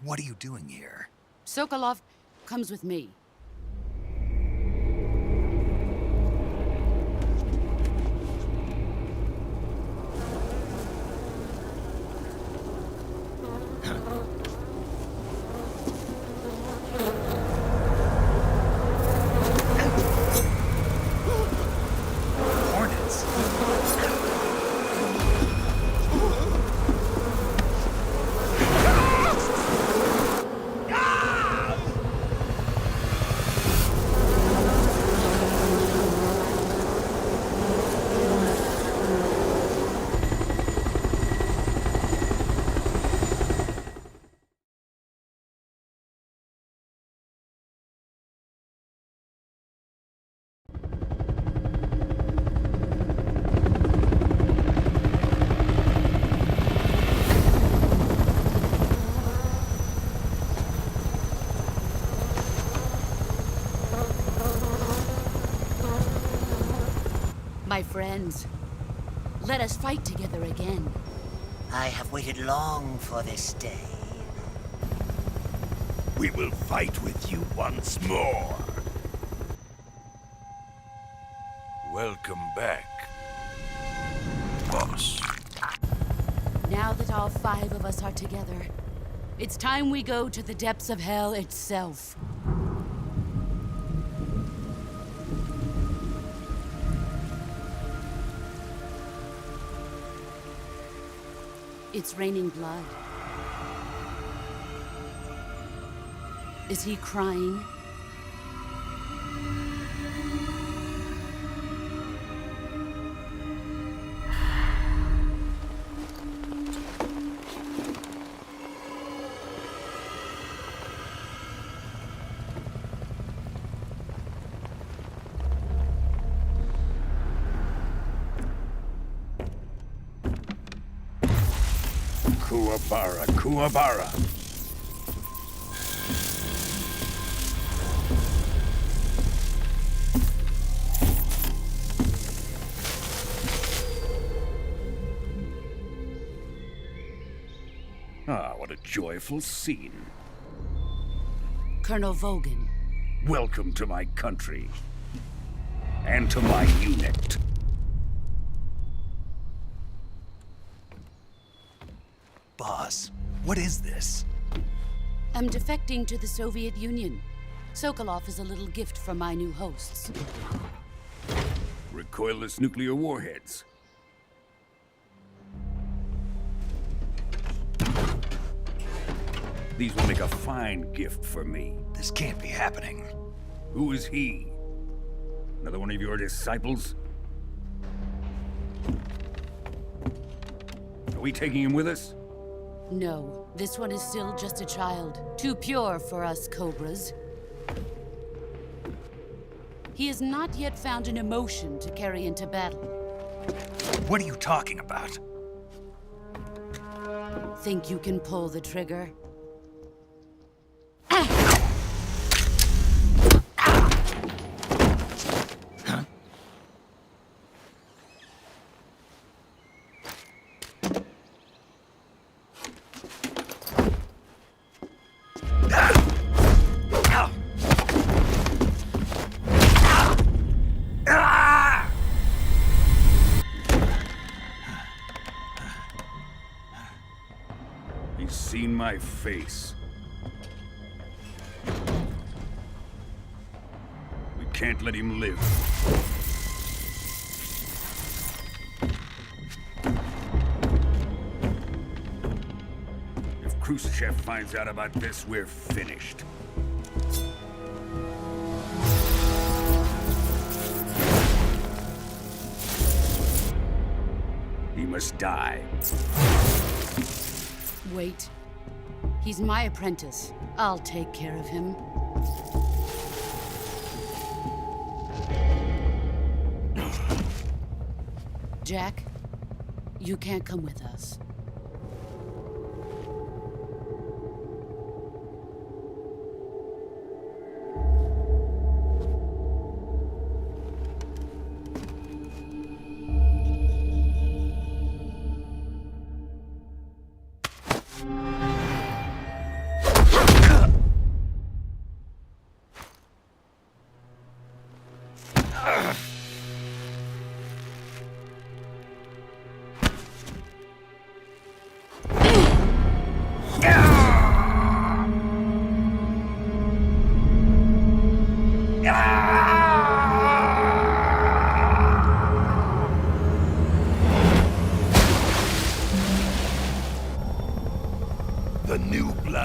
What are you doing here? Sokolov comes with me. Hornets? My friends, let us fight together again. I have waited long for this day. We will fight with you once more. Welcome back, boss. Now that all 5 of us are together, it's time we go to the depths of hell itself. It's raining blood. Is he crying? Kuwabara, Kuwabara. Ah, what a joyful scene. Colonel Vogan. Welcome to my country. And to my unit. Boss, what is this? I'm defecting to the Soviet Union. Sokolov is a little gift from my new hosts. Recoilless nuclear warheads. These will make a fine gift for me. This can't be happening. Who is he? Another one of your disciples? Are we taking him with us? No, this one is still just a child. Too pure for us Cobras. He has not yet found an emotion to carry into battle. What are you talking about? Think you can pull the trigger? He's seen my face. We can't let him live. If Khrushchev finds out about this, we're finished. He must die. Wait. He's my apprentice. I'll take care of him. Jack, you can't come with us.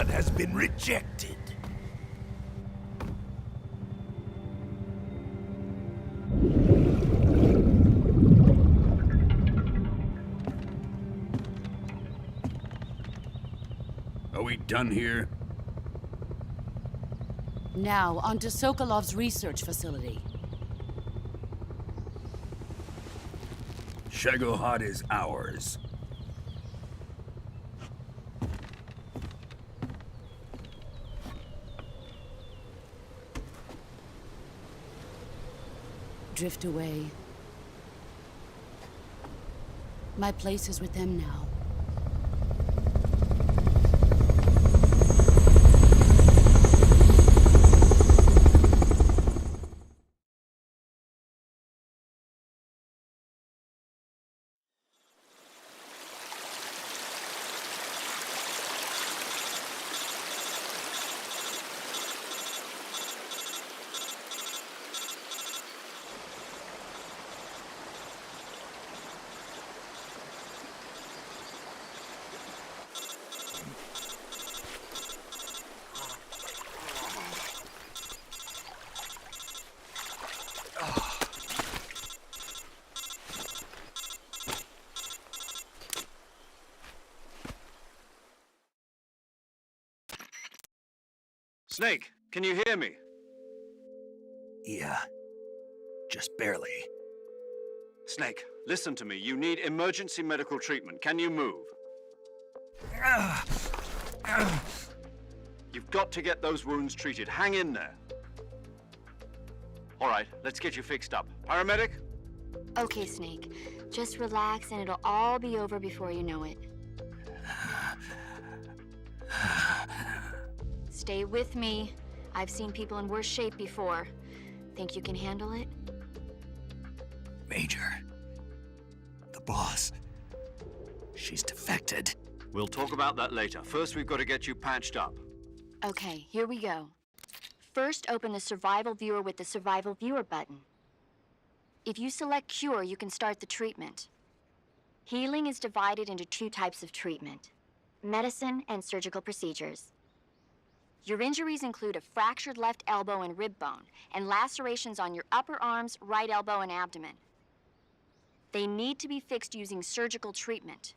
blood has been rejected. Are we done here? Now, on to Sokolov's research facility. Shagohod is ours. Drift away. My place is with them now. Snake, can you hear me? Yeah. Just barely. Snake, listen to me. You need emergency medical treatment. Can you move? You've got to get those wounds treated. Hang in there. All right, let's get you fixed up. Paramedic? Okay, Snake. Just relax and it'll all be over before you know it. Stay with me. I've seen people in worse shape before. Think you can handle it? Major. The boss. She's defected. We'll talk about that later. First, we've got to get you patched up. Okay, here we go. First, open the Survival Viewer with the Survival Viewer button. If you select Cure, you can start the treatment. Healing is divided into 2 types of treatment: medicine and surgical procedures. Your injuries include a fractured left elbow and rib bone, and lacerations on your upper arms, right elbow, and abdomen. They need to be fixed using surgical treatment.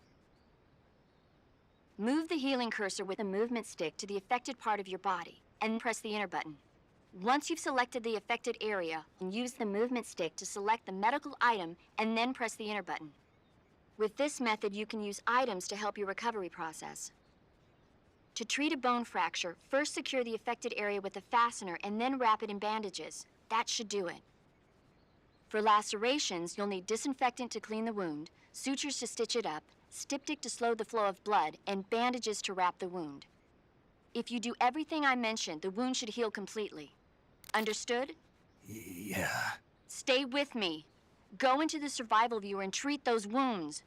Move the healing cursor with a movement stick to the affected part of your body, and press the enter button. Once you've selected the affected area, use the movement stick to select the medical item, and then press the enter button. With this method, you can use items to help your recovery process. To treat a bone fracture, first secure the affected area with a fastener and then wrap it in bandages. That should do it. For lacerations, you'll need disinfectant to clean the wound, sutures to stitch it up, styptic to slow the flow of blood, and bandages to wrap the wound. If you do everything I mentioned, the wound should heal completely. Understood? Yeah. Stay with me. Go into the Survival Viewer and treat those wounds.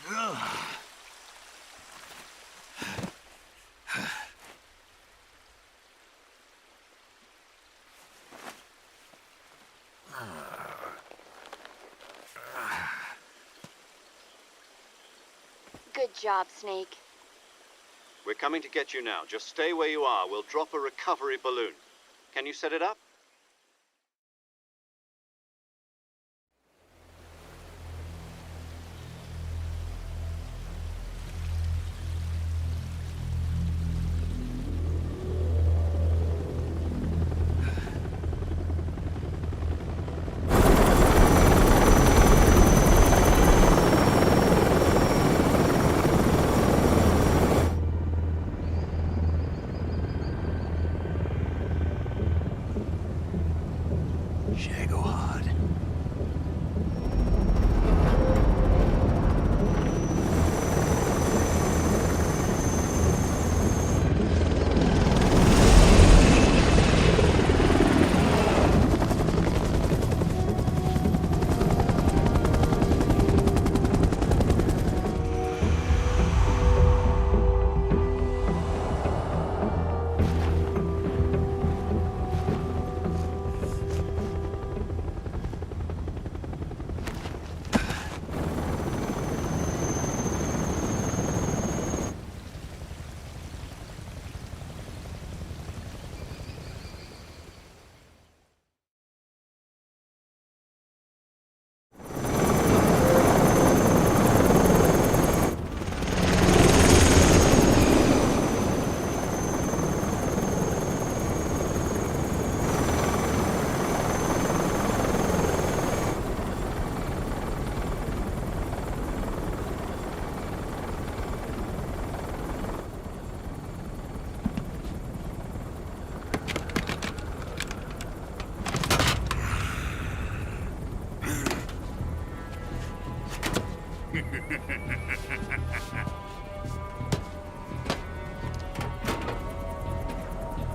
Good job, Snake. We're coming to get you now. Just stay where you are. We'll drop a recovery balloon. Can you set it up?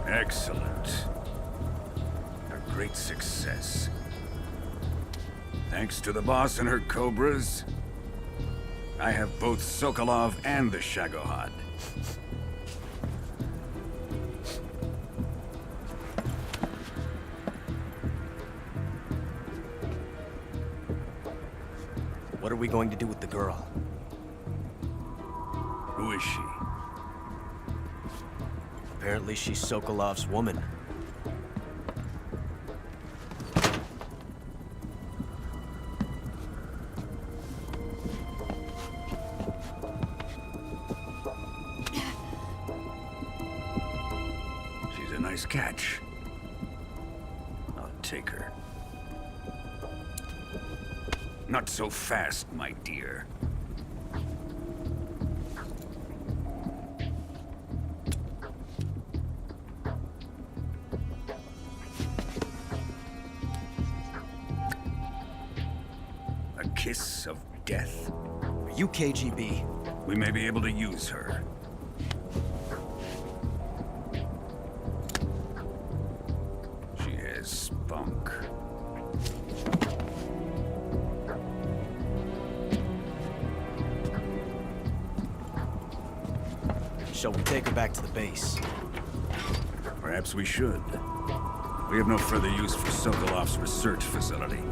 Excellent. A great success. Thanks to the boss and her cobras, I have both Sokolov and the Shagohod. What are we going to do with the girl? Who is she? Apparently she's Sokolov's woman. She's a nice catch. I'll take her. Not so fast, my dear. A kiss of death? Are you KGB? We may be able to use her. She has spunk. Shall we take her back to the base? Perhaps we should. We have no further use for Sokolov's research facility.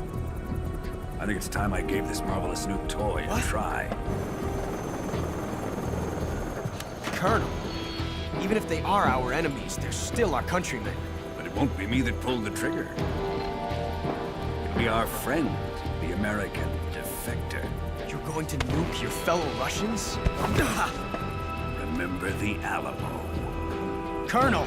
I think it's time I gave this marvelous new toy a try. Colonel, even if they are our enemies, they're still our countrymen. But it won't be me that pulled the trigger. It'll be our friend, the American defector. You're going to nuke your fellow Russians? Remember the Alamo. Colonel!